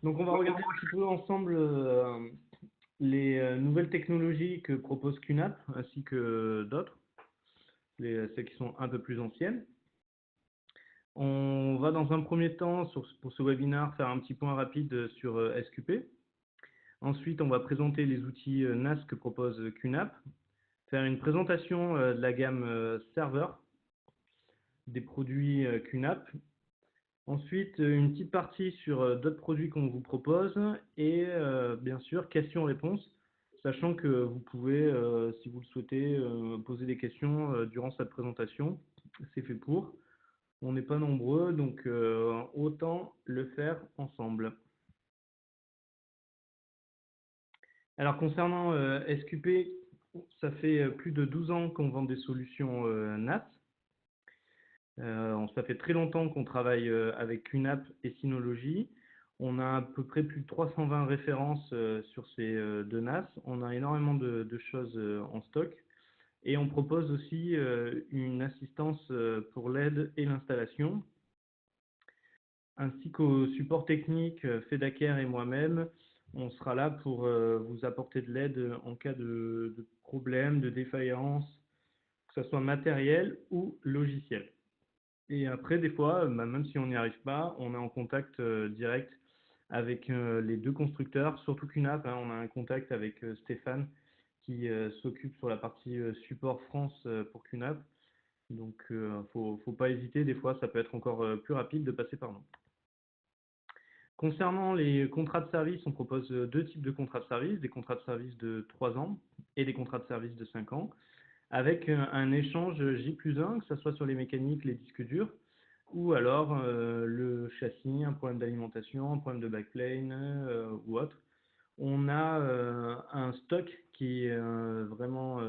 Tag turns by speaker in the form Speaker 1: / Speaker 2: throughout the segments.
Speaker 1: Donc, on va regarder un petit peu ensemble les nouvelles technologies que propose QNAP ainsi que d'autres, celles qui sont un peu plus anciennes. On va dans un premier temps, pour ce webinaire, faire un petit point rapide sur SQP. Ensuite, on va présenter les outils NAS que propose QNAP, faire une présentation de la gamme serveur des produits QNAP. Ensuite, une petite partie sur d'autres produits qu'on vous propose et bien sûr, questions-réponses, sachant que vous pouvez, si vous le souhaitez, poser des questions durant cette présentation. C'est fait pour. On n'est pas nombreux, donc autant le faire ensemble. Alors, concernant SQP, ça fait plus de 12 ans qu'on vend des solutions NAS. Ça fait très longtemps qu'on travaille avec QNAP et Synology. On a à peu près plus de 320 références sur ces deux NAS. On a énormément de choses en stock. Et on propose aussi une assistance pour l'aide et l'installation, ainsi qu'au support technique. Fedaker et moi-même, on sera là pour vous apporter de l'aide en cas de problème, de défaillance, que ce soit matériel ou logiciel. Et après, des fois, même si on n'y arrive pas, on est en contact direct avec les deux constructeurs, surtout QNAP. On a un contact avec Stéphane qui s'occupe sur la partie support France pour QNAP. Donc, il ne faut pas hésiter. Des fois, ça peut être encore plus rapide de passer par nous. Concernant les contrats de service, on propose deux types de contrats de service, des contrats de service de 3 ans et des contrats de service de 5 ans, avec un échange J+1, que ce soit sur les mécaniques, les disques durs, ou alors le châssis, un problème d'alimentation, un problème de backplane ou autre. On a un stock qui est vraiment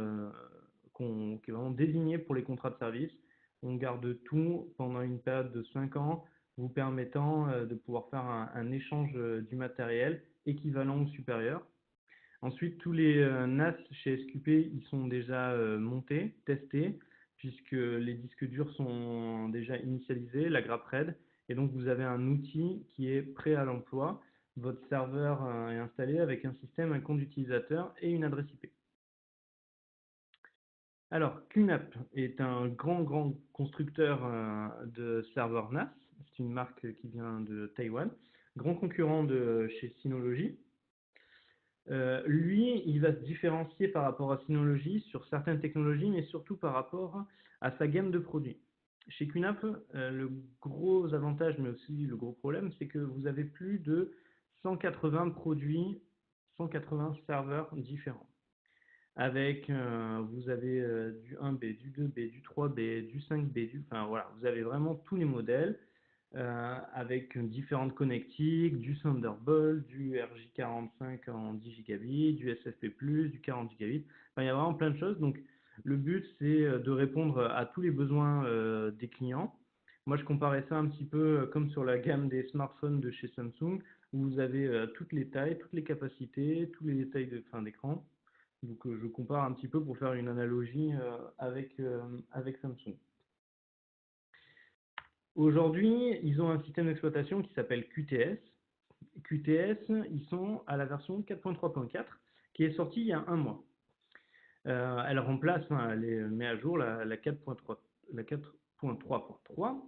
Speaker 1: désigné pour les contrats de service. On garde tout pendant une période de 5 ans, vous permettant de pouvoir faire un échange du matériel équivalent ou supérieur. Ensuite, tous les NAS chez SQP, ils sont déjà montés, testés, puisque les disques durs sont déjà initialisés, la grappe RAID, et donc vous avez un outil qui est prêt à l'emploi. Votre serveur est installé avec un système, un compte utilisateur et une adresse IP. Alors, QNAP est un grand constructeur de serveurs NAS. C'est une marque qui vient de Taïwan, grand concurrent de chez Synology. Lui, il va se différencier par rapport à Synology sur certaines technologies, mais surtout par rapport à sa gamme de produits. Chez QNAP, le gros avantage, mais aussi le gros problème, c'est que vous avez plus de 180 produits, 180 serveurs différents. Avec, vous avez du 1B, du 2B, du 3B, du 5B, enfin voilà, vous avez vraiment tous les modèles. Avec différentes connectiques, du Thunderbolt, du RJ45 en 10 gigabits, du SFP+, du 40 gigabits. Enfin, il y a vraiment plein de choses. Donc, le but, c'est de répondre à tous les besoins des clients. Moi, je comparais ça un petit peu comme sur la gamme des smartphones de chez Samsung, où vous avez toutes les tailles, toutes les capacités, tous les détails d'écran. Donc, je compare un petit peu pour faire une analogie avec Samsung. Aujourd'hui, ils ont un système d'exploitation qui s'appelle QTS. QTS, ils sont à la version 4.3.4 qui est sortie il y a un mois. Elle remplace, elle met à jour la 4.3.3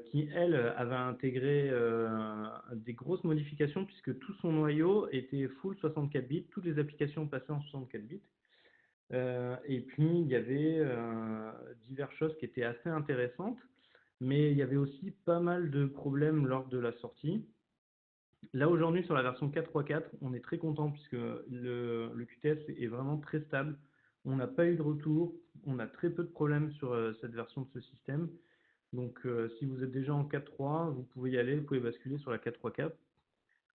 Speaker 1: qui, elle, avait intégré des grosses modifications puisque tout son noyau était full 64 bits, toutes les applications passaient en 64 bits. Et puis, il y avait diverses choses qui étaient assez intéressantes, mais il y avait aussi pas mal de problèmes lors de la sortie. Là, aujourd'hui, sur la version 4.3.4, on est très content puisque le QTS est vraiment très stable. On n'a pas eu de retour, on a très peu de problèmes sur cette version de ce système. Donc, si vous êtes déjà en 4.3, vous pouvez y aller, vous pouvez basculer sur la 4.3.4.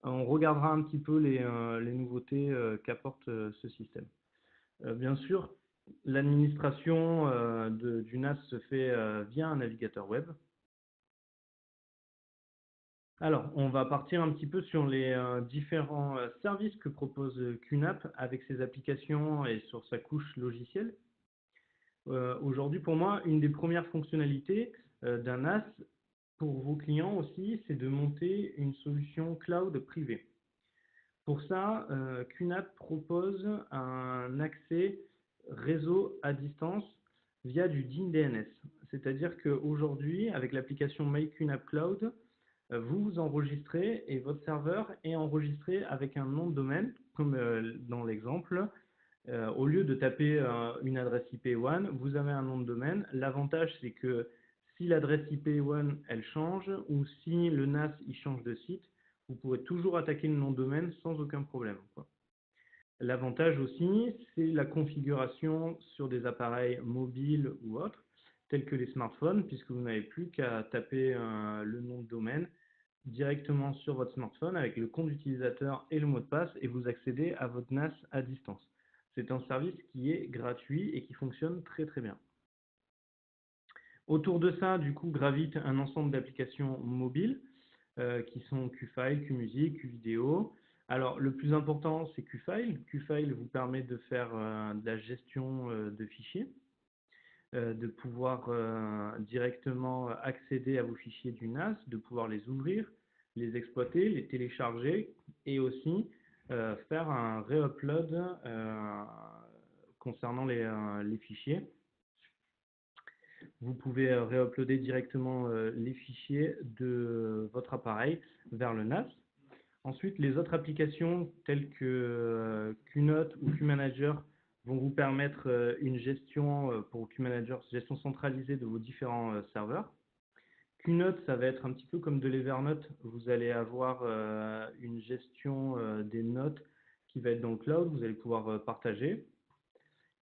Speaker 1: On regardera un petit peu les nouveautés qu'apporte ce système. Bien sûr, l'administration du NAS se fait via un navigateur web. Alors, on va partir un petit peu sur les différents services que propose QNAP avec ses applications et sur sa couche logicielle. Aujourd'hui, pour moi, une des premières fonctionnalités d'un NAS, pour vos clients aussi, c'est de monter une solution cloud privée. Pour ça, QNAP propose un accès réseau à distance via du DIN DNS. C'est-à-dire qu'aujourd'hui, avec l'application MyQNAP Cloud, vous vous enregistrez et votre serveur est enregistré avec un nom de domaine, comme dans l'exemple. Au lieu de taper une adresse IP1, vous avez un nom de domaine. L'avantage, c'est que si l'adresse IP1 elle change ou si le NAS il change de site, vous pourrez toujours attaquer le nom de domaine sans aucun problème, quoi. L'avantage aussi, c'est la configuration sur des appareils mobiles ou autres, tels que les smartphones, puisque vous n'avez plus qu'à taper le nom de domaine directement sur votre smartphone avec le compte utilisateur et le mot de passe et vous accédez à votre NAS à distance. C'est un service qui est gratuit et qui fonctionne très très bien. Autour de ça, du coup, gravite un ensemble d'applications mobiles qui sont QFile, QMusic, QVideo. Alors, le plus important, c'est QFile. QFile vous permet de faire de la gestion de fichiers, de pouvoir directement accéder à vos fichiers du NAS, de pouvoir les ouvrir, les exploiter, les télécharger et aussi faire un re-upload concernant les fichiers. Vous pouvez re-uploader directement les fichiers de votre appareil vers le NAS. Ensuite, les autres applications telles que QNote ou QManager vont vous permettre une gestion pour QManager, gestion centralisée de vos différents serveurs. QNote, ça va être un petit peu comme de l'Evernote. Vous allez avoir une gestion des notes qui va être dans le cloud. Vous allez pouvoir partager.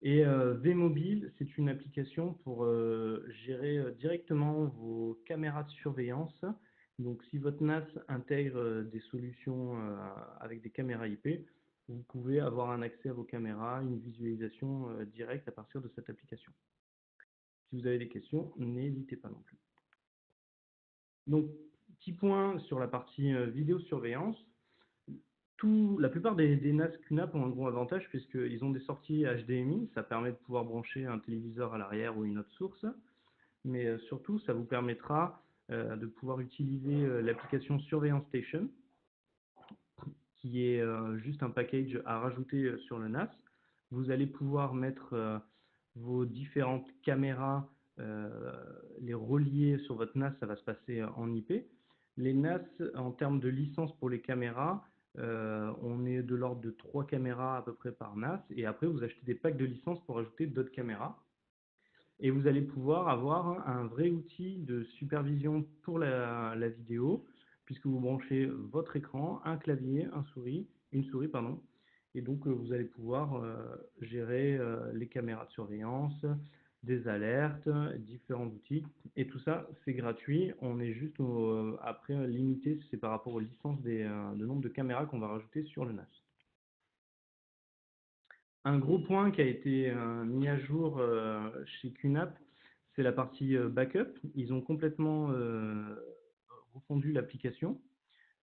Speaker 1: Et vMobile, c'est une application pour gérer directement vos caméras de surveillance. Donc, si votre NAS intègre des solutions avec des caméras IP, vous pouvez avoir un accès à vos caméras, une visualisation directe à partir de cette application. Si vous avez des questions, n'hésitez pas non plus. Donc, petit point sur la partie vidéosurveillance. La plupart des NAS QNAP ont un gros avantage puisqu'ils ont des sorties HDMI, ça permet de pouvoir brancher un téléviseur à l'arrière ou une autre source, mais surtout ça vous permettra de pouvoir utiliser l'application Surveillance Station, qui est juste un package à rajouter sur le NAS. Vous allez pouvoir mettre vos différentes caméras, les relier sur votre NAS, ça va se passer en IP. Les NAS, en termes de licence pour les caméras, on est de l'ordre de 3 caméras à peu près par NAS. Et après, vous achetez des packs de licences pour ajouter d'autres caméras. Et vous allez pouvoir avoir un vrai outil de supervision pour la vidéo, puisque vous branchez votre écran, un clavier, une souris, pardon. Et donc, vous allez pouvoir gérer les caméras de surveillance, des alertes, différents outils. Et tout ça, c'est gratuit. On est juste après limité, c'est par rapport aux licences de nombre de caméras qu'on va rajouter sur le NAS. Un gros point qui a été mis à jour chez QNAP, c'est la partie backup. Ils ont complètement refondu l'application.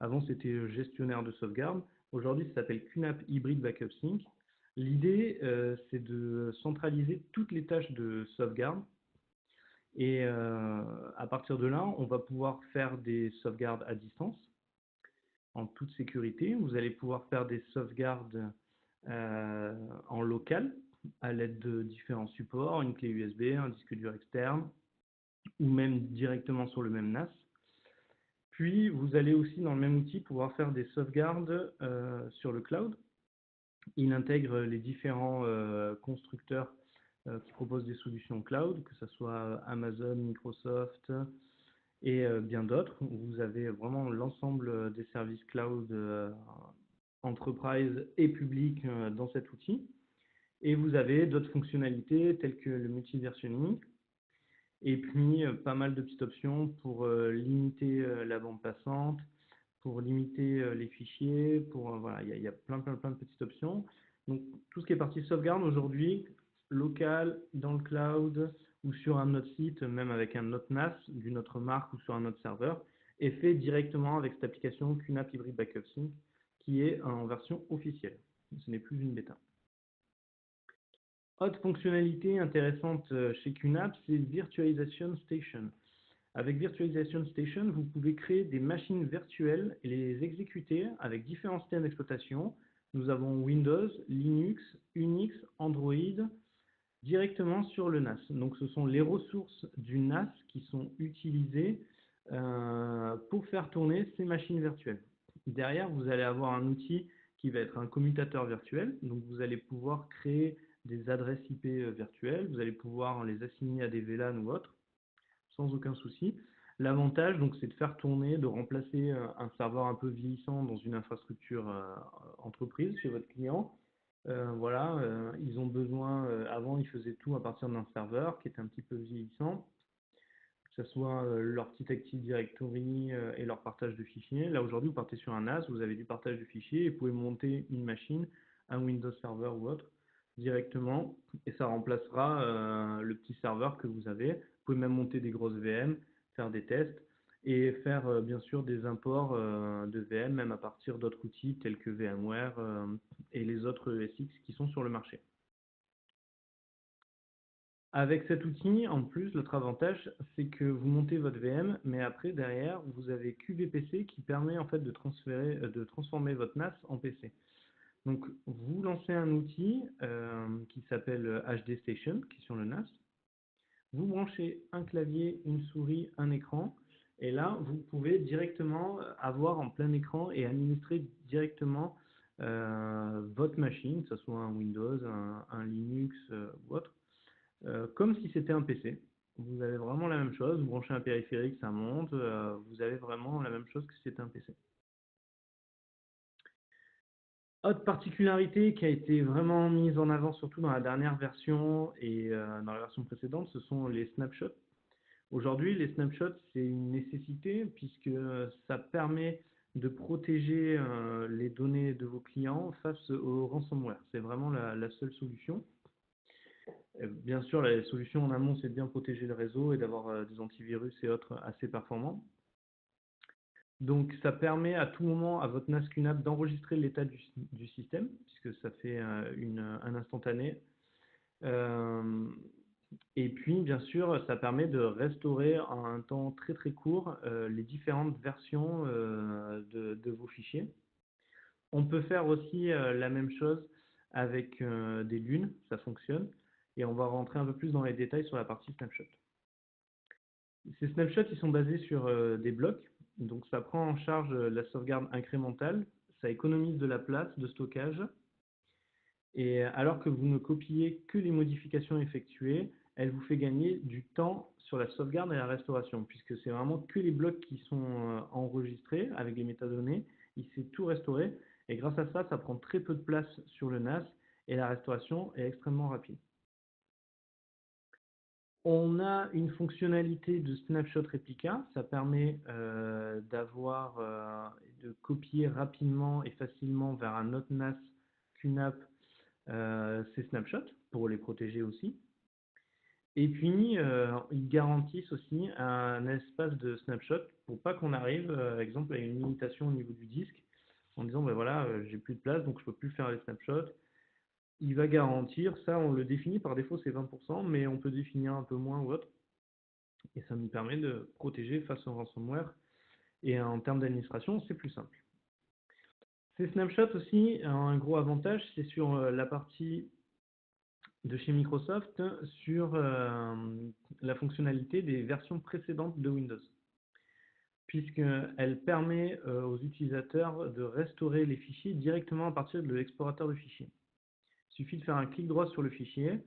Speaker 1: Avant, c'était gestionnaire de sauvegarde. Aujourd'hui, ça s'appelle QNAP Hybrid Backup Sync. L'idée, c'est de centraliser toutes les tâches de sauvegarde. Et à partir de là, on va pouvoir faire des sauvegardes à distance, en toute sécurité. Vous allez pouvoir faire des sauvegardes en local, à l'aide de différents supports, une clé USB, un disque dur externe, ou même directement sur le même NAS. Puis, vous allez aussi, dans le même outil, pouvoir faire des sauvegardes sur le cloud. Il intègre les différents constructeurs qui proposent des solutions cloud, que ce soit Amazon, Microsoft et bien d'autres. Vous avez vraiment l'ensemble des services cloud enterprise et public dans cet outil. Et vous avez d'autres fonctionnalités telles que le multiversionning et puis pas mal de petites options pour limiter la bande passante, pour limiter les fichiers, voilà, il y a plein de petites options. Donc tout ce qui est partie sauvegarde aujourd'hui, local, dans le cloud ou sur un autre site, même avec un autre NAS d'une autre marque ou sur un autre serveur, est fait directement avec cette application QNAP Hybrid Backup Sync qui est en version officielle. Ce n'est plus une bêta. Autre fonctionnalité intéressante chez QNAP, c'est Virtualization Station. Avec Virtualization Station, vous pouvez créer des machines virtuelles et les exécuter avec différents systèmes d'exploitation. Nous avons Windows, Linux, Unix, Android, directement sur le NAS. Donc ce sont les ressources du NAS qui sont utilisées pour faire tourner ces machines virtuelles. Derrière, vous allez avoir un outil qui va être un commutateur virtuel. Donc vous allez pouvoir créer des adresses IP virtuelles, vous allez pouvoir les assigner à des VLAN ou autres, sans aucun souci. L'avantage, donc, c'est de faire tourner, de remplacer un serveur un peu vieillissant dans une infrastructure entreprise chez votre client. Voilà, ils ont besoin, avant ils faisaient tout à partir d'un serveur qui était un petit peu vieillissant, que ce soit leur petit Active Directory et leur partage de fichiers. Là aujourd'hui vous partez sur un NAS, vous avez du partage de fichiers et vous pouvez monter une machine, un Windows Server ou autre directement et ça remplacera le petit serveur que vous avez. Vous pouvez même monter des grosses VM, faire des tests et faire bien sûr des imports de VM même à partir d'autres outils tels que VMware et les autres ESX qui sont sur le marché. Avec cet outil, en plus, l'autre avantage, c'est que vous montez votre VM, mais après, derrière, vous avez QVPC qui permet en fait de transformer votre NAS en PC. Donc, vous lancez un outil qui s'appelle HD Station, qui est sur le NAS. Vous branchez un clavier, une souris, un écran, et là, vous pouvez directement avoir en plein écran et administrer directement votre machine, que ce soit un Windows, un Linux ou autre, comme si c'était un PC. Vous avez vraiment la même chose, vous branchez un périphérique, ça monte, vous avez vraiment la même chose que si c'était un PC. Autre particularité qui a été vraiment mise en avant, surtout dans la dernière version et dans la version précédente, ce sont les snapshots. Aujourd'hui, les snapshots, c'est une nécessité puisque ça permet de protéger les données de vos clients face au ransomware. C'est vraiment la seule solution. Bien sûr, la solution en amont, c'est de bien protéger le réseau et d'avoir des antivirus et autres assez performants. Donc, ça permet à tout moment à votre NAS QNAP d'enregistrer l'état du système, puisque ça fait un instantané. Et puis, bien sûr, ça permet de restaurer en un temps très très court les différentes versions de vos fichiers. On peut faire aussi la même chose avec des lunes, ça fonctionne. Et on va rentrer un peu plus dans les détails sur la partie snapshot. Ces snapshots, ils sont basés sur des blocs, donc ça prend en charge la sauvegarde incrémentale, ça économise de la place de stockage, et alors que vous ne copiez que les modifications effectuées, elle vous fait gagner du temps sur la sauvegarde et la restauration, puisque c'est vraiment que les blocs qui sont enregistrés avec les métadonnées, il s'est tout restauré, et grâce à ça, ça prend très peu de place sur le NAS, et la restauration est extrêmement rapide. On a une fonctionnalité de snapshot réplica, ça permet de copier rapidement et facilement vers un autre NAS QNAP ces snapshots pour les protéger aussi. Et puis, ils garantissent aussi un espace de snapshot pour pas qu'on arrive, par exemple, à une limitation au niveau du disque en disant, ben voilà, j'ai plus de place, donc je peux plus faire les snapshots. Il va garantir, ça on le définit, par défaut c'est 20%, mais on peut définir un peu moins ou autre. Et ça nous permet de protéger face au ransomware. Et en termes d'administration, c'est plus simple. Ces snapshots aussi, un gros avantage, c'est sur la partie de chez Microsoft, sur la fonctionnalité des versions précédentes de Windows, puisqu'elle permet aux utilisateurs de restaurer les fichiers directement à partir de l'explorateur de fichiers. Il suffit de faire un clic droit sur le fichier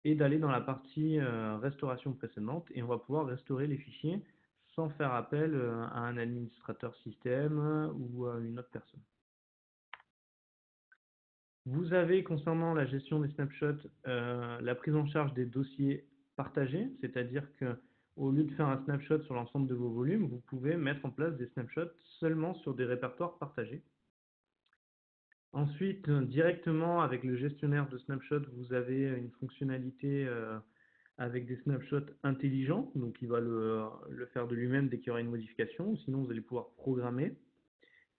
Speaker 1: et d'aller dans la partie restauration précédente et on va pouvoir restaurer les fichiers sans faire appel à un administrateur système ou à une autre personne. Vous avez, concernant la gestion des snapshots, la prise en charge des dossiers partagés, c'est-à-dire que au lieu de faire un snapshot sur l'ensemble de vos volumes, vous pouvez mettre en place des snapshots seulement sur des répertoires partagés. Ensuite, directement avec le gestionnaire de snapshot, vous avez une fonctionnalité avec des snapshots intelligents, donc il va le faire de lui-même dès qu'il y aura une modification, sinon vous allez pouvoir programmer.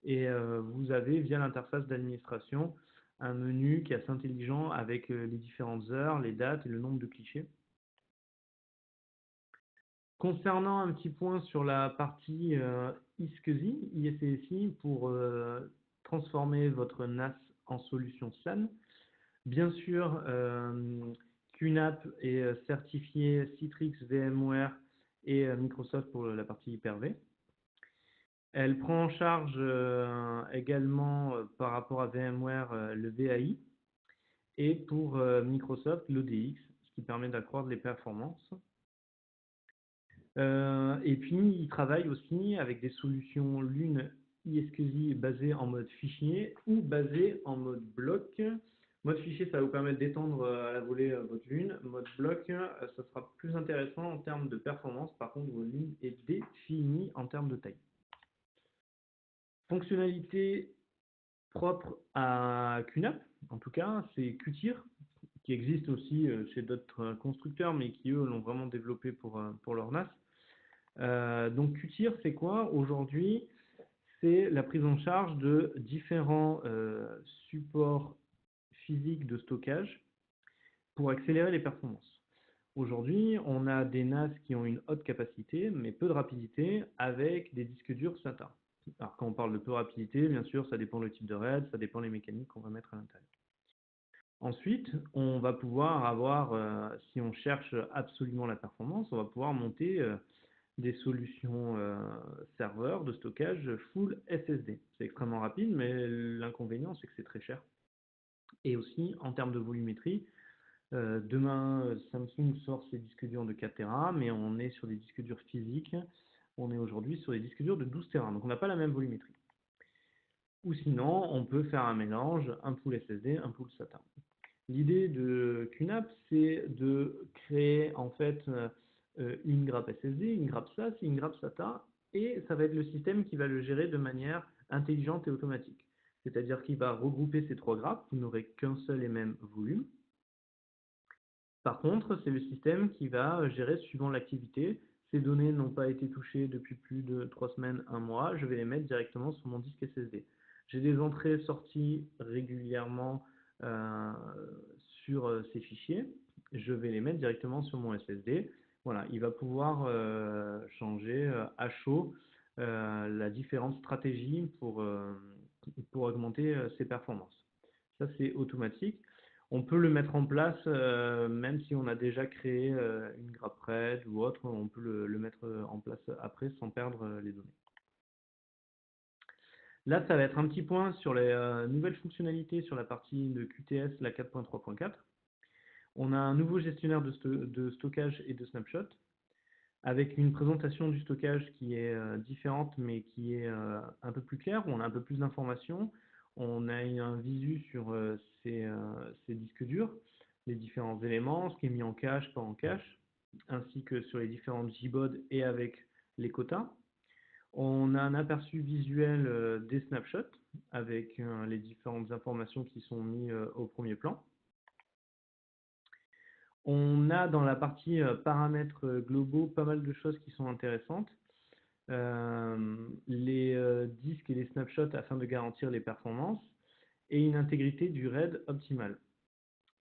Speaker 1: Et vous avez, via l'interface d'administration, un menu qui est assez intelligent avec les différentes heures, les dates et le nombre de clichés. Concernant un petit point sur la partie iSCSI, ISCSI, pour transformer votre NAS en solution SAN, bien sûr, QNAP est certifié Citrix, VMware et Microsoft pour la partie Hyper-V. Elle prend en charge également par rapport à VMware le VAI et pour Microsoft l'ODX, ce qui permet d'accroître les performances. Et puis, il travaille aussi avec des solutions l'une iSCSI basée en mode fichier ou basée en mode bloc. Mode fichier, ça va vous permettre d'étendre à la volée votre lune. Mode bloc, ça sera plus intéressant en termes de performance. Par contre, votre lune est définie en termes de taille. Fonctionnalité propre à QNAP, en tout cas, c'est QTIR, qui existe aussi chez d'autres constructeurs, mais qui, eux, l'ont vraiment développé pour leur NAS. Donc QTIR, c'est quoi aujourd'hui? C'est la prise en charge de différents supports physiques de stockage pour accélérer les performances. Aujourd'hui, on a des NAS qui ont une haute capacité, mais peu de rapidité, avec des disques durs SATA. Alors quand on parle de peu de rapidité, bien sûr, ça dépend le type de RAID, ça dépend les mécaniques qu'on va mettre à l'intérieur. Ensuite, on va pouvoir avoir, si on cherche absolument la performance, on va pouvoir monter des solutions serveurs de stockage full SSD. C'est extrêmement rapide, mais l'inconvénient, c'est que c'est très cher. Et aussi, en termes de volumétrie, demain, Samsung sort ses disques durs de 4 Tera, mais on est sur des disques durs physiques. On est aujourd'hui sur des disques durs de 12 Tera, donc on n'a pas la même volumétrie. Ou sinon, on peut faire un mélange, un pool SSD, un pool SATA. L'idée de QNAP, c'est de créer en fait une grappe SSD, une grappe SAS et une grappe SATA, et ça va être le système qui va le gérer de manière intelligente et automatique. C'est-à-dire qu'il va regrouper ces trois grappes, vous n'aurez qu'un seul et même volume. Par contre, c'est le système qui va gérer suivant l'activité. Ces données n'ont pas été touchées depuis plus de 3 semaines, 1 mois, je vais les mettre directement sur mon disque SSD. J'ai des entrées-sorties régulièrement euh, sur ces fichiers, je vais les mettre directement sur mon SSD. Voilà, il va pouvoir changer à chaud la différente stratégie pour augmenter ses performances. Ça, c'est automatique. On peut le mettre en place, même si on a déjà créé une grappe RAID ou autre, on peut le mettre en place après sans perdre les données. Là, ça va être un petit point sur les nouvelles fonctionnalités sur la partie de QTS, la 4.3.4. On a un nouveau gestionnaire de stockage et de snapshot, avec une présentation du stockage qui est différente, mais qui est un peu plus claire, où on a un peu plus d'informations. On a un visu sur ces disques durs, les différents éléments, ce qui est mis en cache, pas en cache, ainsi que sur les différentes JBOD et avec les quotas. On a un aperçu visuel des snapshots, avec les différentes informations qui sont mises au premier plan. On a dans la partie paramètres globaux pas mal de choses qui sont intéressantes. Les disques et les snapshots afin de garantir les performances et une intégrité du RAID optimale.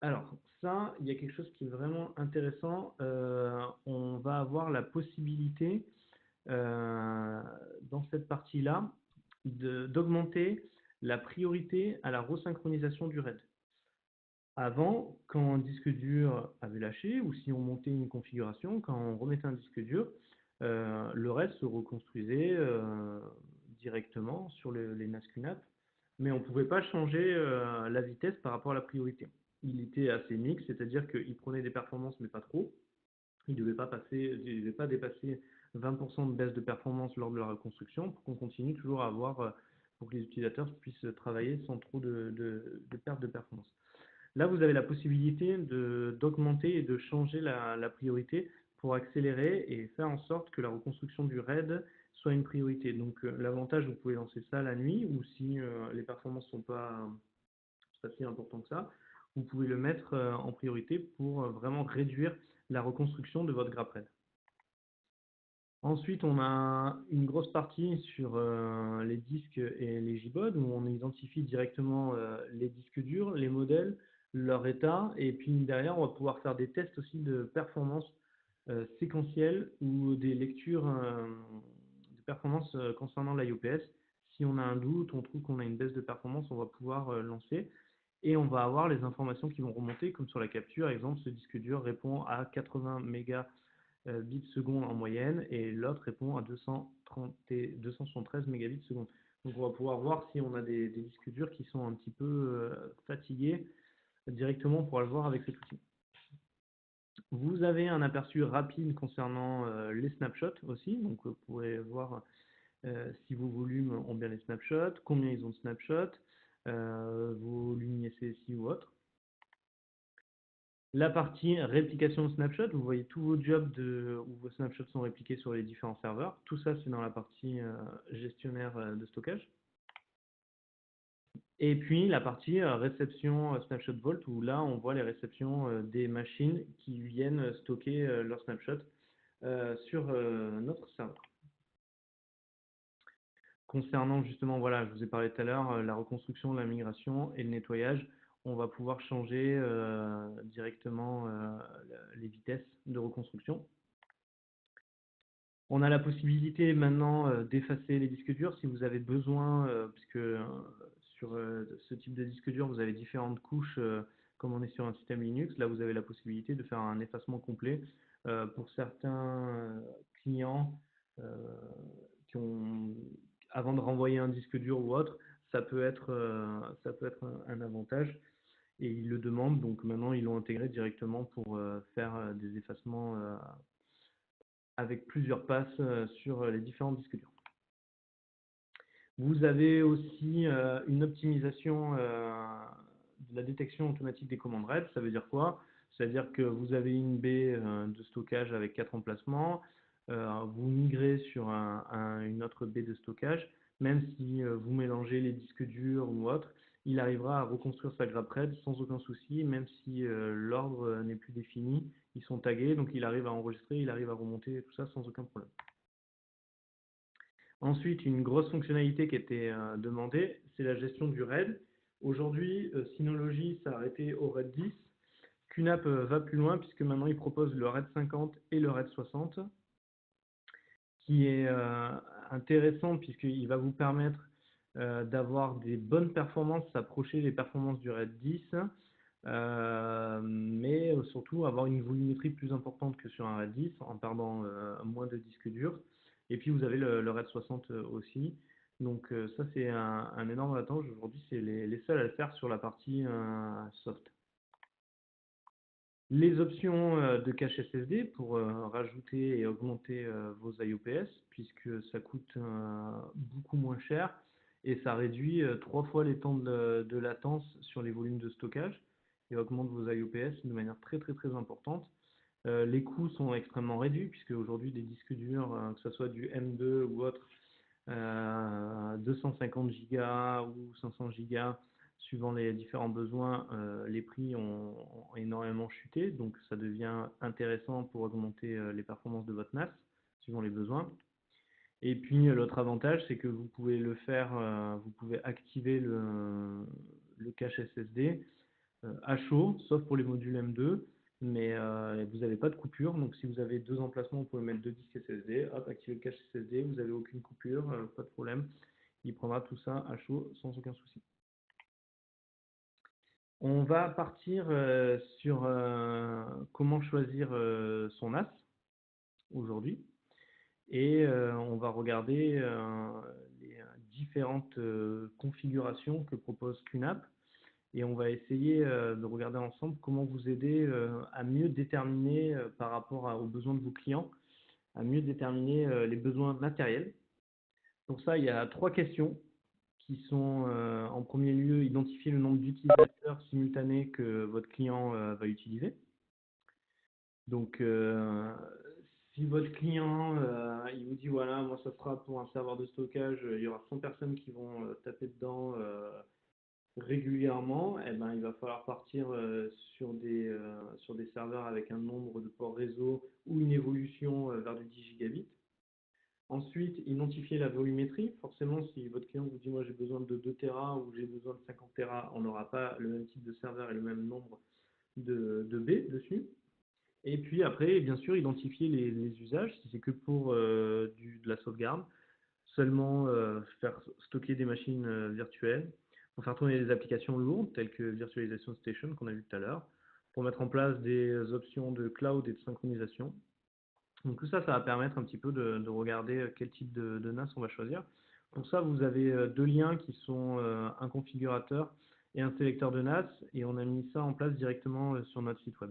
Speaker 1: Alors ça, il y a quelque chose qui est vraiment intéressant. On va avoir la possibilité dans cette partie-là d'augmenter la priorité à la resynchronisation du RAID. Avant, quand un disque dur avait lâché, ou si on montait une configuration, quand on remettait un disque dur, le reste se reconstruisait directement sur les NAS QNAP, mais on ne pouvait pas changer la vitesse par rapport à la priorité. Il était assez mixte, c'est-à-dire qu'il prenait des performances, mais pas trop. Il ne devait pas dépasser 20% de baisse de performance lors de la reconstruction pour qu'on continue toujours à avoir, pour que les utilisateurs puissent travailler sans trop de perte de performance. Là, vous avez la possibilité d'augmenter et de changer la priorité pour accélérer et faire en sorte que la reconstruction du RAID soit une priorité. Donc, l'avantage, vous pouvez lancer ça la nuit ou si les performances ne sont pas si importantes que ça, vous pouvez le mettre en priorité pour vraiment réduire la reconstruction de votre grappe RAID. Ensuite, on a une grosse partie sur les disques et les JBOD où on identifie directement les disques durs, les modèles, leur état, et puis derrière, on va pouvoir faire des tests aussi de performance séquentielles ou des lectures de performance concernant l'IOPS. Si on a un doute, on trouve qu'on a une baisse de performance, on va pouvoir lancer et on va avoir les informations qui vont remonter, comme sur la capture. Par exemple, ce disque dur répond à 80 mégabits secondes en moyenne et l'autre répond à 273 mégabits secondes. Donc on va pouvoir voir si on a des disques durs qui sont un petit peu fatigués directement, on pourra le voir avec cet outil. Vous avez un aperçu rapide concernant les snapshots aussi, donc vous pourrez voir si vos volumes ont bien les snapshots, combien ils ont de snapshots, vos lumières CSI ou autres. La partie réplication de snapshot, vous voyez tous vos jobs où vos snapshots sont répliqués sur les différents serveurs. Tout ça, c'est dans la partie gestionnaire de stockage. Et puis la partie réception Snapshot Vault, où là, on voit les réceptions des machines qui viennent stocker leurs snapshots sur notre serveur. Concernant justement, voilà, je vous ai parlé tout à l'heure, la reconstruction, la migration et le nettoyage, on va pouvoir changer directement les vitesses de reconstruction. On a la possibilité maintenant d'effacer les disques durs si vous avez besoin, puisque sur ce type de disque dur, vous avez différentes couches, comme on est sur un système Linux. Là, vous avez la possibilité de faire un effacement complet pour certains clients qui ont, avant de renvoyer un disque dur ou autre, ça peut être un avantage. Et ils le demandent, donc maintenant ils l'ont intégré directement pour faire des effacements avec plusieurs passes sur les différents disques durs. Vous avez aussi une optimisation de la détection automatique des commandes RAID. Ça veut dire quoi? C'est-à-dire que vous avez une baie de stockage avec 4 emplacements, vous migrez sur une autre baie de stockage, même si vous mélangez les disques durs ou autres, il arrivera à reconstruire sa grappe RAID sans aucun souci, même si l'ordre n'est plus défini, ils sont tagués, donc il arrive à enregistrer, il arrive à remonter tout ça sans aucun problème. Ensuite, une grosse fonctionnalité qui était demandée, c'est la gestion du RAID. Aujourd'hui, Synology s'est arrêté au RAID 10. QNAP va plus loin puisque maintenant il propose le RAID 50 et le RAID 60, qui est intéressant puisqu'il va vous permettre d'avoir des bonnes performances, s'approcher des performances du RAID 10, mais surtout avoir une volumétrie plus importante que sur un RAID 10 en perdant moins de disques durs. Et puis vous avez le RAID 60 aussi. Donc ça c'est un énorme avantage. Aujourd'hui c'est les seuls à le faire sur la partie soft. Les options de cache SSD pour rajouter et augmenter vos IOPS, puisque ça coûte beaucoup moins cher et ça réduit 3 fois les temps de latence sur les volumes de stockage et augmente vos IOPS de manière très très très importante. Les coûts sont extrêmement réduits, puisque aujourd'hui des disques durs, que ce soit du M2 ou autre, 250 Go ou 500 Go, suivant les différents besoins, les prix ont énormément chuté, donc ça devient intéressant pour augmenter les performances de votre NAS, suivant les besoins. Et puis l'autre avantage, c'est que vous pouvez le faire, vous pouvez activer le cache SSD à chaud, sauf pour les modules M2, mais vous n'avez pas de coupure. Donc si vous avez 2 emplacements, vous pouvez mettre 2 disques SSD, hop, activer le cache SSD, vous n'avez aucune coupure, pas de problème. Il prendra tout ça à chaud sans aucun souci. On va partir sur comment choisir son NAS aujourd'hui. Et on va regarder les différentes configurations que propose QNAP. Et on va essayer de regarder ensemble comment vous aider à mieux déterminer par rapport aux besoins de vos clients, à mieux déterminer les besoins matériels. Pour ça, il y a 3 questions qui sont en premier lieu identifier le nombre d'utilisateurs simultanés que votre client va utiliser. Donc, si votre client il vous dit voilà, moi ça sera pour un serveur de stockage, il y aura 100 personnes qui vont taper dedans régulièrement, eh ben, il va falloir partir sur des serveurs avec un nombre de ports réseau ou une évolution vers du 10 gigabits. Ensuite, identifier la volumétrie. Forcément, si votre client vous dit moi j'ai besoin de 2 Tera ou j'ai besoin de 50 Tera, on n'aura pas le même type de serveur et le même nombre de baies dessus. Et puis après, bien sûr, identifier les usages, si c'est que pour de la sauvegarde, seulement faire stocker des machines virtuelles, pour faire tourner des applications lourdes telles que Virtualization Station qu'on a vu tout à l'heure, pour mettre en place des options de cloud et de synchronisation. Donc tout ça, ça va permettre un petit peu de regarder quel type de NAS on va choisir. Pour ça, vous avez deux liens qui sont un configurateur et un sélecteur de NAS, et on a mis ça en place directement sur notre site web.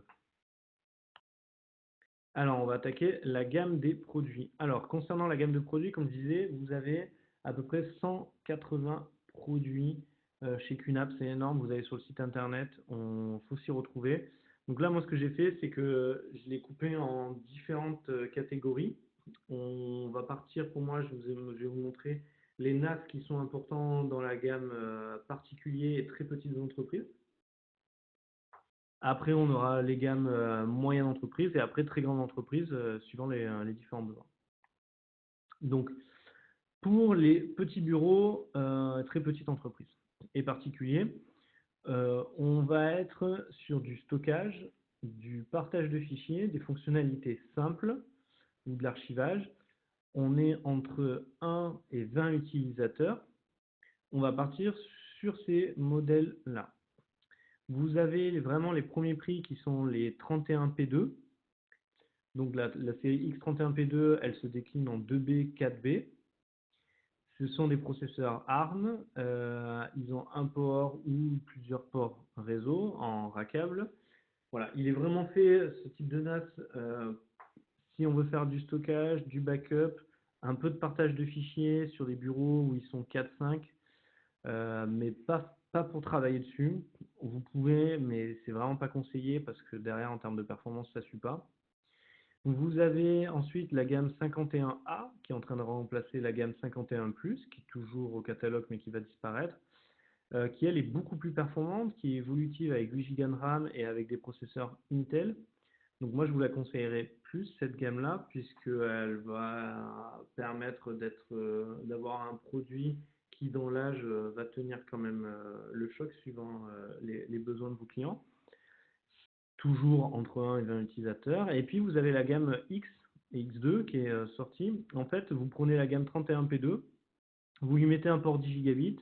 Speaker 1: Alors, on va attaquer la gamme des produits. Alors, concernant la gamme de produits, comme je disais, vous avez à peu près 180 produits chez QNAP, c'est énorme. Vous allez sur le site internet, il faut s'y retrouver. Donc là, moi, ce que j'ai fait, c'est que je l'ai coupé en différentes catégories. On va partir, pour moi, je vais vous montrer les NAS qui sont importants dans la gamme particulier et très petites entreprises. Après, on aura les gammes moyennes entreprises et après très grandes entreprises suivant les différents besoins. Donc, pour les petits bureaux, très petites entreprises et particuliers, on va être sur du stockage, du partage de fichiers, des fonctionnalités simples ou de l'archivage. On est entre 1 et 20 utilisateurs. On va partir sur ces modèles-là. Vous avez vraiment les premiers prix qui sont les 31P2. Donc la série X31P2, elle se décline en 2B, 4B. Ce sont des processeurs ARM. Ils ont un port ou plusieurs ports réseau en rackable. Voilà, il est vraiment fait, ce type de NAS, si on veut faire du stockage, du backup, un peu de partage de fichiers sur des bureaux où ils sont 4-5, mais pas pour travailler dessus. Vous pouvez, mais c'est vraiment pas conseillé parce que derrière, en termes de performance, ça ne suit pas. Vous avez ensuite la gamme 51A qui est en train de remplacer la gamme 51+, qui est toujours au catalogue mais qui va disparaître, qui elle est beaucoup plus performante, qui est évolutive avec 8 Go de RAM et avec des processeurs Intel. Donc moi je vous la conseillerais plus cette gamme-là puisqu'elle va permettre d'avoir un produit qui dans l'âge va tenir quand même le choc suivant les besoins de vos clients. Toujours entre 1 et 20 utilisateurs. Et puis vous avez la gamme X et X2 qui est sortie. En fait, vous prenez la gamme 31P2, vous lui mettez un port 10 gigabits,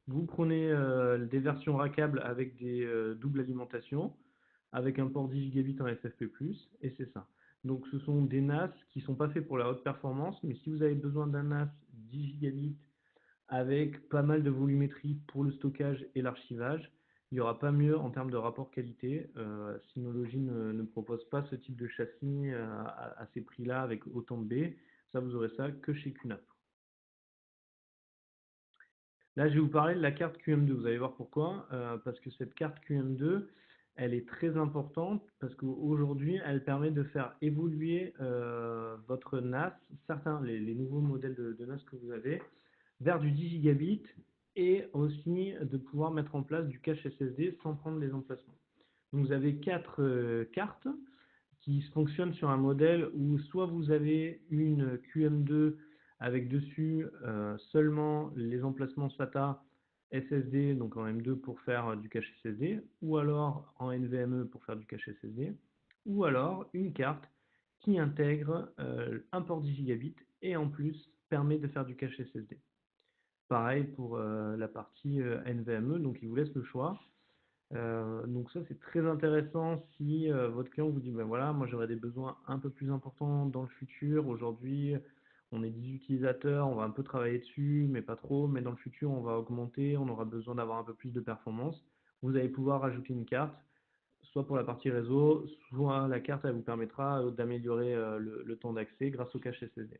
Speaker 1: vous prenez des versions rackables avec des doubles alimentations, avec un port 10 gigabits en SFP+, et c'est ça. Donc ce sont des NAS qui ne sont pas faits pour la haute performance, mais si vous avez besoin d'un NAS 10 gigabits avec pas mal de volumétrie pour le stockage et l'archivage, il n'y aura pas mieux en termes de rapport qualité. Synology ne propose pas ce type de châssis à ces prix-là avec autant de baies. Ça, vous aurez ça que chez QNAP. Là, je vais vous parler de la carte QM2. Vous allez voir pourquoi. Parce que cette carte QM2, elle est très importante parce qu'aujourd'hui, elle permet de faire évoluer votre NAS, les nouveaux modèles de NAS que vous avez, vers du 10 gigabits et aussi de pouvoir mettre en place du cache SSD sans prendre les emplacements. Donc vous avez quatre cartes qui fonctionnent sur un modèle où soit vous avez une QM2 avec dessus seulement les emplacements SATA SSD, donc en M2 pour faire du cache SSD, ou alors en NVMe pour faire du cache SSD, ou alors une carte qui intègre un port 10 gigabits et en plus permet de faire du cache SSD. Pareil pour la partie NVMe, donc il vous laisse le choix. Donc ça c'est très intéressant si votre client vous dit ben voilà, moi j'aurais des besoins un peu plus importants dans le futur. Aujourd'hui on est 10 utilisateurs, on va un peu travailler dessus, mais pas trop, mais dans le futur on va augmenter, on aura besoin d'avoir un peu plus de performance. Vous allez pouvoir rajouter une carte, soit pour la partie réseau, soit la carte elle vous permettra d'améliorer le temps d'accès grâce au cache SSD.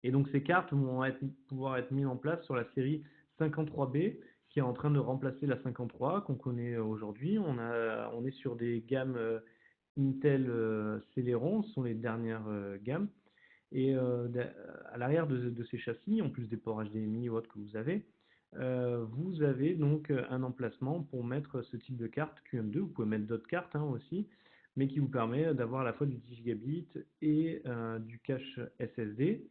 Speaker 1: Et donc ces cartes vont pouvoir être mises en place sur la série 53B qui est en train de remplacer la 53 qu'on connaît aujourd'hui. On est sur des gammes Intel Celeron, ce sont les dernières gammes. Et à l'arrière de ces châssis, en plus des ports HDMI ou autres que vous avez donc un emplacement pour mettre ce type de carte QM2. Vous pouvez mettre d'autres cartes aussi, mais qui vous permet d'avoir à la fois du 10 gigabits et du cache SSD.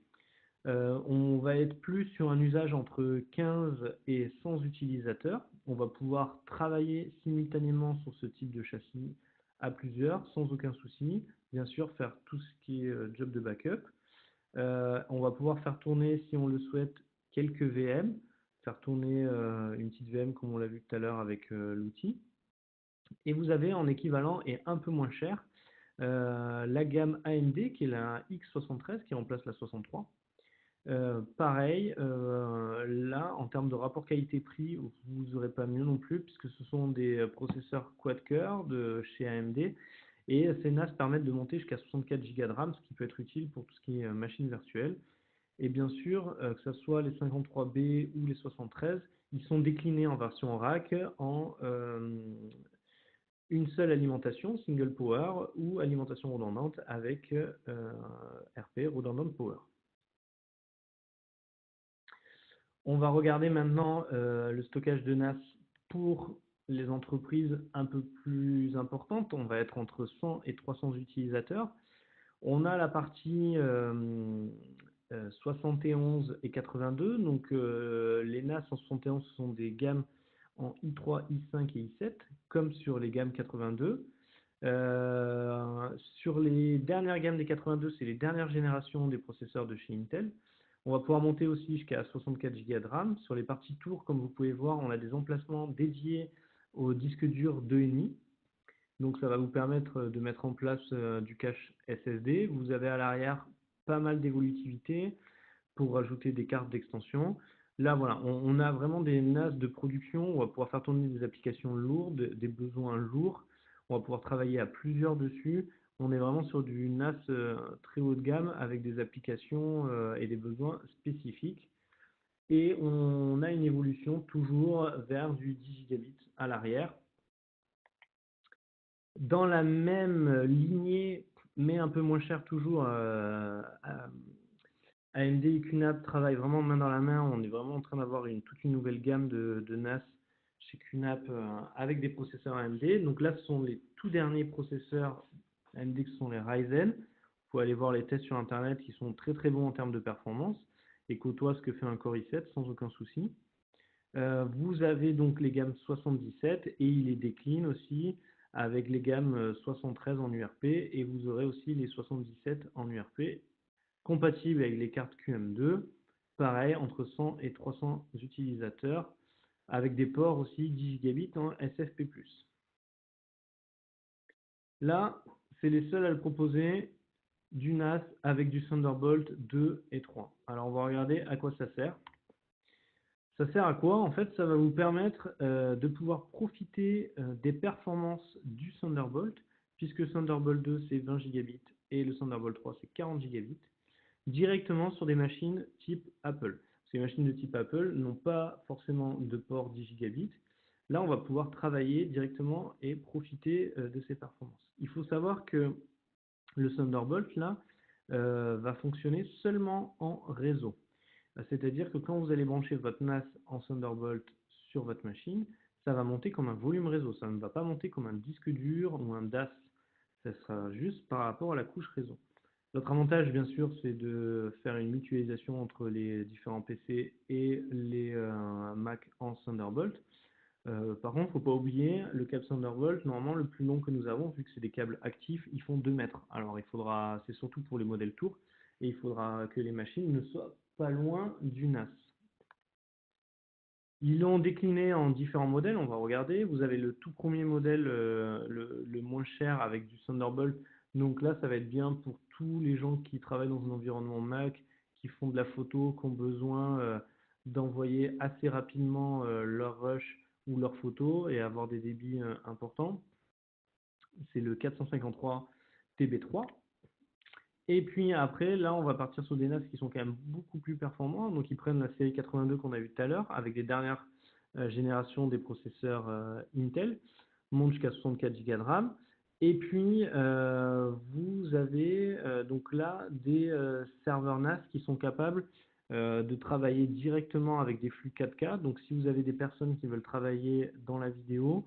Speaker 1: On va être plus sur un usage entre 15 et 100 utilisateurs. On va pouvoir travailler simultanément sur ce type de châssis à plusieurs sans aucun souci. Bien sûr, faire tout ce qui est job de backup. On va pouvoir faire tourner, si on le souhaite, quelques VM, faire tourner une petite VM comme on l'a vu tout à l'heure avec l'outil. Et vous avez en équivalent et un peu moins cher la gamme AMD qui est la X73 qui remplace la 63. Pareil, là, en termes de rapport qualité-prix, vous n'aurez pas mieux non plus, puisque ce sont des processeurs quad-core de chez AMD, et ces NAS permettent de monter jusqu'à 64 Go de RAM, ce qui peut être utile pour tout ce qui est machine virtuelle. Et bien sûr, que ce soit les 53B ou les 73, ils sont déclinés en version rack en une seule alimentation, single power, ou alimentation redondante avec RP, redundant power. On va regarder maintenant le stockage de NAS pour les entreprises un peu plus importantes. On va être entre 100 et 300 utilisateurs. On a la partie 71 et 82. Donc les NAS en 71 ce sont des gammes en i3, i5 et i7, comme sur les gammes 82. Sur les dernières gammes des 82, c'est les dernières générations des processeurs de chez Intel. On va pouvoir monter aussi jusqu'à 64 Go de RAM. Sur les parties tours, comme vous pouvez voir, on a des emplacements dédiés au disque dur 2,5. Donc ça va vous permettre de mettre en place du cache SSD. Vous avez à l'arrière pas mal d'évolutivité pour rajouter des cartes d'extension. Là, voilà, on a vraiment des NAS de production. On va pouvoir faire tourner des applications lourdes, des besoins lourds. On va pouvoir travailler à plusieurs dessus. On est vraiment sur du NAS très haut de gamme avec des applications et des besoins spécifiques. Et on a une évolution toujours vers du 10 gigabits à l'arrière. Dans la même lignée, mais un peu moins cher toujours, AMD et QNAP travaillent vraiment main dans la main. On est vraiment en train d'avoir toute une nouvelle gamme de NAS chez QNAP avec des processeurs AMD. Donc là, ce sont les tout derniers processeurs AMD qui sont les Ryzen. Vous pouvez aller voir les tests sur Internet qui sont très très bons en termes de performance et côtoient ce que fait un Core i7 sans aucun souci. Vous avez donc les gammes 77 et il les décline aussi avec les gammes 73 en URP et vous aurez aussi les 77 en URP compatibles avec les cartes QM2, pareil entre 100 et 300 utilisateurs avec des ports aussi 10 gigabits en SFP+. Là, c'est les seuls à le proposer du NAS avec du Thunderbolt 2 et 3. Alors on va regarder à quoi ça sert. Ça sert à quoi? En fait, ça va vous permettre de pouvoir profiter des performances du Thunderbolt, puisque Thunderbolt 2 c'est 20 gigabits et le Thunderbolt 3 c'est 40 gigabits, directement sur des machines type Apple. Ces machines de type Apple n'ont pas forcément de port 10 gigabits. Là, on va pouvoir travailler directement et profiter de ces performances. Il faut savoir que le Thunderbolt là va fonctionner seulement en réseau. C'est-à-dire que quand vous allez brancher votre NAS en Thunderbolt sur votre machine, ça va monter comme un volume réseau. Ça ne va pas monter comme un disque dur ou un DAS. Ça sera juste par rapport à la couche réseau. L'autre avantage, bien sûr, c'est de faire une mutualisation entre les différents PC et les Mac en Thunderbolt. Par contre, il ne faut pas oublier, le câble Thunderbolt, normalement, le plus long que nous avons, vu que c'est des câbles actifs, ils font 2 mètres. Alors, c'est surtout pour les modèles tours, et il faudra que les machines ne soient pas loin du NAS. Ils l'ont décliné en différents modèles, on va regarder. Vous avez le tout premier modèle, le moins cher avec du Thunderbolt. Donc là, ça va être bien pour tous les gens qui travaillent dans un environnement Mac, qui font de la photo, qui ont besoin d'envoyer assez rapidement leur rush ou leurs photos et avoir des débits importants. C'est le 453 TB3. Et puis après, là, on va partir sur des NAS qui sont quand même beaucoup plus performants. Donc, ils prennent la série 82 qu'on a vu tout à l'heure, avec les dernières générations des processeurs Intel, monte jusqu'à 64 Go de RAM. Et puis, vous avez donc là des serveurs NAS qui sont capables de travailler directement avec des flux 4K. Donc, si vous avez des personnes qui veulent travailler dans la vidéo,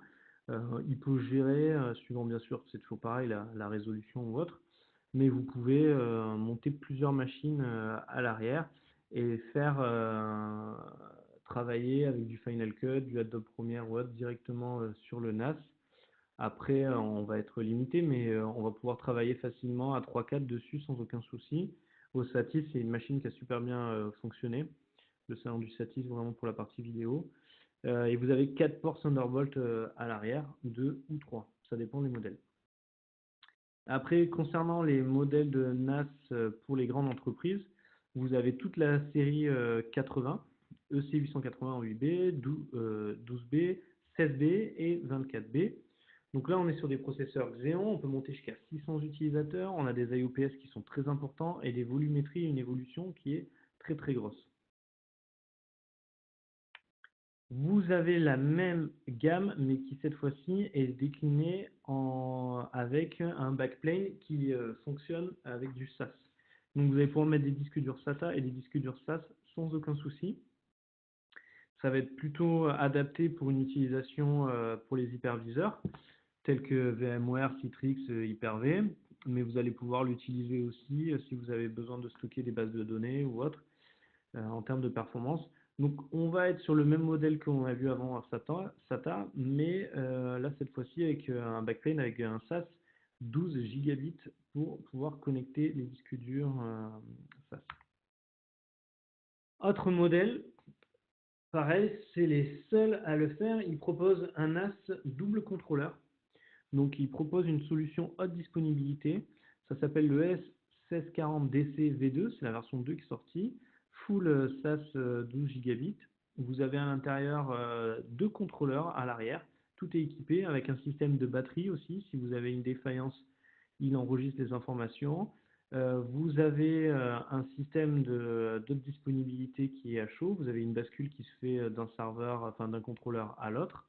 Speaker 1: il peut gérer, suivant bien sûr, c'est toujours pareil, la résolution ou autre, mais vous pouvez monter plusieurs machines à l'arrière et faire travailler avec du Final Cut, du Adobe Premiere ou autre directement sur le NAS Après, on va être limité, mais on va pouvoir travailler facilement à 3-4 dessus sans aucun souci. Au Satis, c'est une machine qui a super bien fonctionné. Le salon du Satis, vraiment pour la partie vidéo. Et vous avez 4 ports Thunderbolt à l'arrière, 2 ou 3, ça dépend des modèles. Après, concernant les modèles de NAS pour les grandes entreprises, vous avez toute la série 80, EC880 en 8B, 12B, 16B et 24B. Donc là, on est sur des processeurs Xeon, on peut monter jusqu'à 600 utilisateurs, on a des IOPS qui sont très importants et des volumétries et une évolution qui est très très grosse. Vous avez la même gamme, mais qui cette fois-ci est déclinée avec un backplane qui fonctionne avec du SAS. Donc vous allez pouvoir mettre des disques durs SATA et des disques durs SAS sans aucun souci. Ça va être plutôt adapté pour une utilisation pour les hyperviseurs, tels que VMware, Citrix, Hyper-V, mais vous allez pouvoir l'utiliser aussi si vous avez besoin de stocker des bases de données ou autre en termes de performance. Donc on va être sur le même modèle qu'on a vu avant à SATA, mais là cette fois-ci avec un backplane avec un SAS 12 gigabits pour pouvoir connecter les disques durs SAS. Autre modèle, pareil, c'est les seuls à le faire, ils proposent un NAS double contrôleur. Donc ils proposent une solution haute disponibilité, ça s'appelle le S1640DC V2, c'est la version 2 qui est sortie. Full SAS 12 gigabits. Vous avez à l'intérieur deux contrôleurs à l'arrière. Tout est équipé avec un système de batterie aussi. Si vous avez une défaillance, il enregistre les informations. Vous avez un système de disponibilité qui est à chaud. Vous avez une bascule qui se fait d'un serveur, enfin d'un contrôleur à l'autre.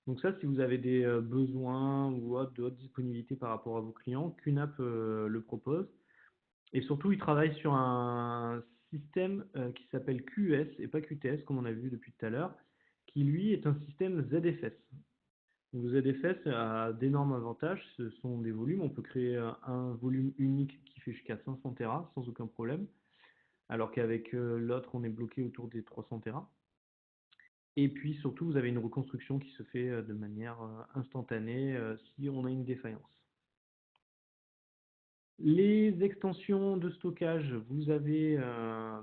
Speaker 1: Donc ça, si vous avez des besoins ou de haute disponibilité par rapport à vos clients, QNAP le propose. Et surtout, il travaille sur un système qui s'appelle QUS et pas QTS, comme on a vu depuis tout à l'heure, qui lui est un système ZFS. Donc, ZFS a d'énormes avantages, ce sont des volumes, on peut créer un volume unique qui fait jusqu'à 500 Tera sans aucun problème, alors qu'avec l'autre, on est bloqué autour des 300 Tera. Et puis surtout, vous avez une reconstruction qui se fait de manière instantanée si on a une défaillance. Les extensions de stockage, vous avez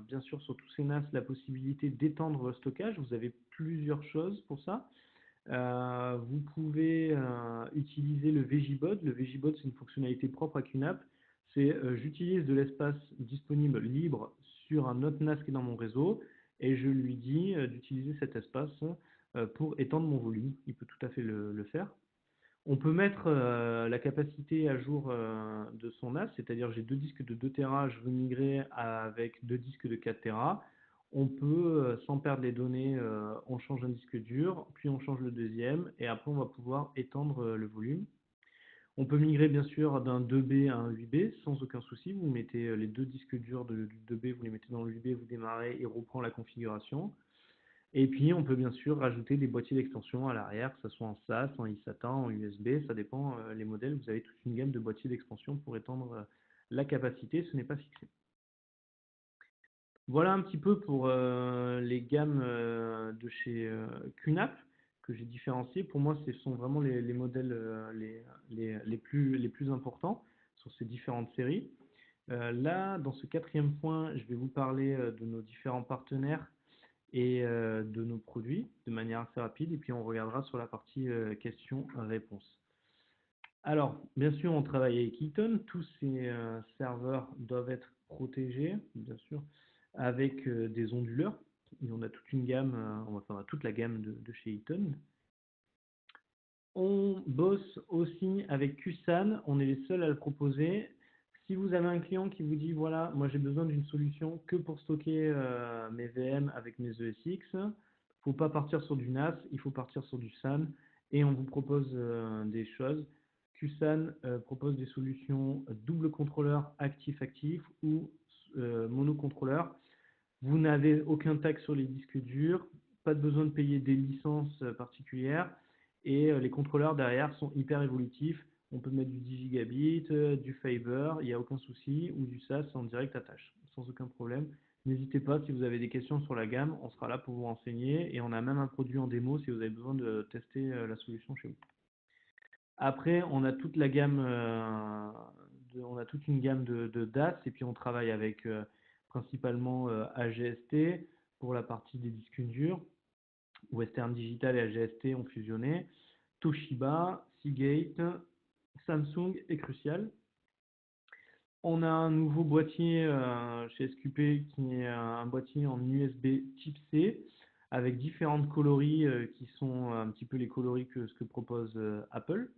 Speaker 1: bien sûr sur tous ces NAS la possibilité d'étendre le stockage. Vous avez plusieurs choses pour ça. Vous pouvez utiliser le VJBOD. Le VJBOD, c'est une fonctionnalité propre à QNAP. C'est j'utilise de l'espace disponible libre sur un autre NAS qui est dans mon réseau et je lui dis d'utiliser cet espace pour étendre mon volume. Il peut tout à fait le faire. On peut mettre la capacité à jour de son NAS, c'est-à-dire j'ai deux disques de 2 Tera, je veux migrer avec deux disques de 4 Tera. On peut, sans perdre les données, on change un disque dur, puis on change le deuxième, et après on va pouvoir étendre le volume. On peut migrer bien sûr d'un 2B à un 8B sans aucun souci. Vous mettez les deux disques durs du 2B, vous les mettez dans le 8B, vous démarrez et reprend la configuration. Et puis, on peut bien sûr rajouter des boîtiers d'extension à l'arrière, que ce soit en SAS, en eSATA, en USB, ça dépend les modèles. Vous avez toute une gamme de boîtiers d'extension pour étendre la capacité, ce n'est pas fixé. Voilà un petit peu pour les gammes de chez QNAP que j'ai différenciées. Pour moi, ce sont vraiment les modèles les plus importants sur ces différentes séries. Là, dans ce quatrième point, je vais vous parler de nos différents partenaires et de nos produits de manière assez rapide. Et puis, on regardera sur la partie questions-réponses. Alors, bien sûr, on travaille avec Eaton. Tous ces serveurs doivent être protégés, bien sûr, avec des onduleurs. Et on a toute une gamme, on a toute la gamme de chez Eaton. On bosse aussi avec QSAN, on est les seuls à le proposer. Si vous avez un client qui vous dit, voilà, moi j'ai besoin d'une solution que pour stocker mes VM avec mes ESX, il ne faut pas partir sur du NAS, il faut partir sur du SAN, et on vous propose des choses. QSAN propose des solutions double contrôleur actif-actif ou monocontrôleur. Vous n'avez aucun taxe sur les disques durs, pas de besoin de payer des licences particulières, et les contrôleurs derrière sont hyper évolutifs. On peut mettre du 10 gigabits, du Fiber, il n'y a aucun souci, ou du SAS en direct attache, sans aucun problème. N'hésitez pas, si vous avez des questions sur la gamme, on sera là pour vous renseigner, et on a même un produit en démo si vous avez besoin de tester la solution chez vous. Après, on a toute la gamme, on a toute une gamme de DAS et puis on travaille avec principalement AGST pour la partie des disques durs. Western Digital et AGST ont fusionné. Toshiba, Seagate, Samsung et Crucial. On a un nouveau boîtier chez SQP qui est un boîtier en USB Type C avec différentes coloris qui sont un petit peu les coloris que ce que propose Apple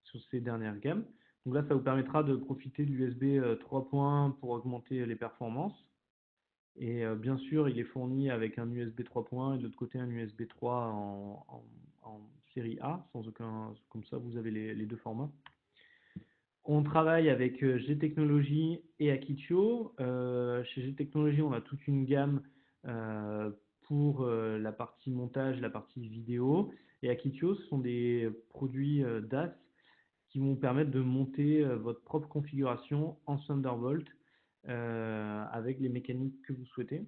Speaker 1: sur ces dernières gammes. Donc là, ça vous permettra de profiter de l'USB 3 points pour augmenter les performances. Et bien sûr, il est fourni avec un USB 3 points et de l'autre côté un USB 3 en série A, sans aucun, comme ça vous avez les deux formats. On travaille avec G-Technology et Akitio. Chez G-Technology, on a toute une gamme pour la partie montage, la partie vidéo. Et Akitio, ce sont des produits DAS qui vont vous permettre de monter votre propre configuration en Thunderbolt avec les mécaniques que vous souhaitez.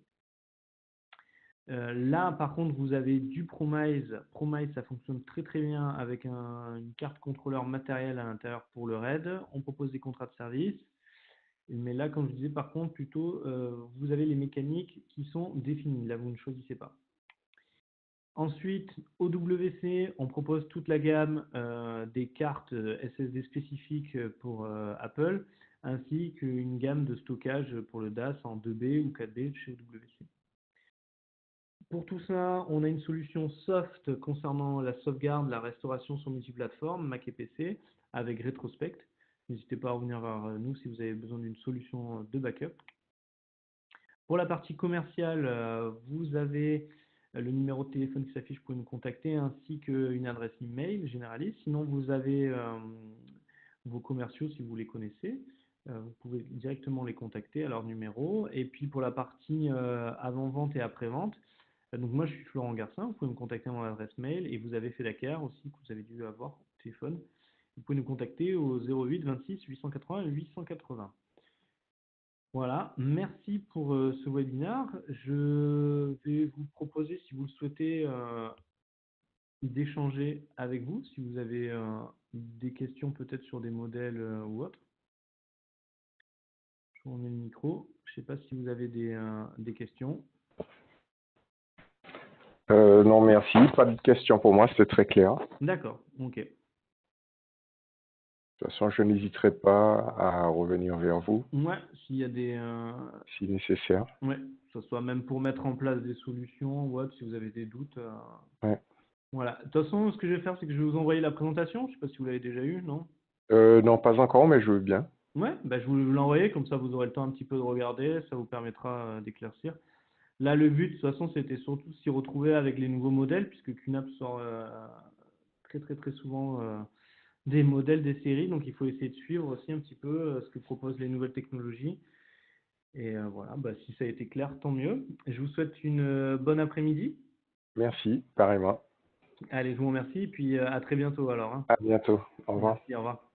Speaker 1: Là, par contre, vous avez du Promise. Promise, ça fonctionne très très bien avec une carte contrôleur matériel à l'intérieur pour le RAID. On propose des contrats de service. Mais là, comme je disais, par contre, plutôt, vous avez les mécaniques qui sont définies. Là, vous ne choisissez pas. Ensuite, OWC, on propose toute la gamme des cartes SSD spécifiques pour Apple, ainsi qu'une gamme de stockage pour le DAS en 2B ou 4B chez OWC. Pour tout ça, on a une solution soft concernant la sauvegarde, la restauration sur multiplateforme, Mac et PC, avec Retrospect. N'hésitez pas à revenir vers nous si vous avez besoin d'une solution de backup. Pour la partie commerciale, vous avez le numéro de téléphone qui s'affiche pour nous contacter, ainsi qu'une adresse email généraliste. Sinon, vous avez vos commerciaux si vous les connaissez. Vous pouvez directement les contacter à leur numéro. Et puis pour la partie avant-vente et après-vente, donc moi je suis Florent Garcin, vous pouvez me contacter à mon adresse mail et vous avez fait Dakar aussi que vous avez dû avoir au téléphone. Vous pouvez nous contacter au 08 26 880 880. Voilà, merci pour ce webinaire. Je vais vous proposer, si vous le souhaitez, d'échanger avec vous, si vous avez des questions peut-être sur des modèles ou autres. Je vous remets le micro. Je ne sais pas si vous avez des questions.
Speaker 2: Non, merci. Pas de questions pour moi, c'était très clair.
Speaker 1: D'accord, ok.
Speaker 2: De toute façon, je n'hésiterai pas à revenir vers vous.
Speaker 1: Ouais, s'il y a des...
Speaker 2: si nécessaire.
Speaker 1: Ouais, que ce soit même pour mettre en place des solutions, ou autre, si vous avez des doutes.
Speaker 2: Ouais.
Speaker 1: Voilà. De toute façon, ce que je vais faire, c'est que je vais vous envoyer la présentation. Je ne sais pas si vous l'avez déjà eu, non?
Speaker 2: Non, pas encore, mais je veux bien.
Speaker 1: Ouais, bah, je vais vous l'envoyer, comme ça vous aurez le temps un petit peu de regarder, ça vous permettra d'éclaircir. Là, le but, de toute façon, c'était surtout s'y retrouver avec les nouveaux modèles, puisque QNAP sort très souvent des modèles, des séries, donc il faut essayer de suivre aussi un petit peu ce que proposent les nouvelles technologies. Et voilà, bah, si ça a été clair, tant mieux. Je vous souhaite une bonne après-midi.
Speaker 2: Merci, pareillement.
Speaker 1: Allez, je vous remercie, et puis à très bientôt alors. Hein.
Speaker 2: À bientôt. Au revoir.
Speaker 1: Merci, au revoir.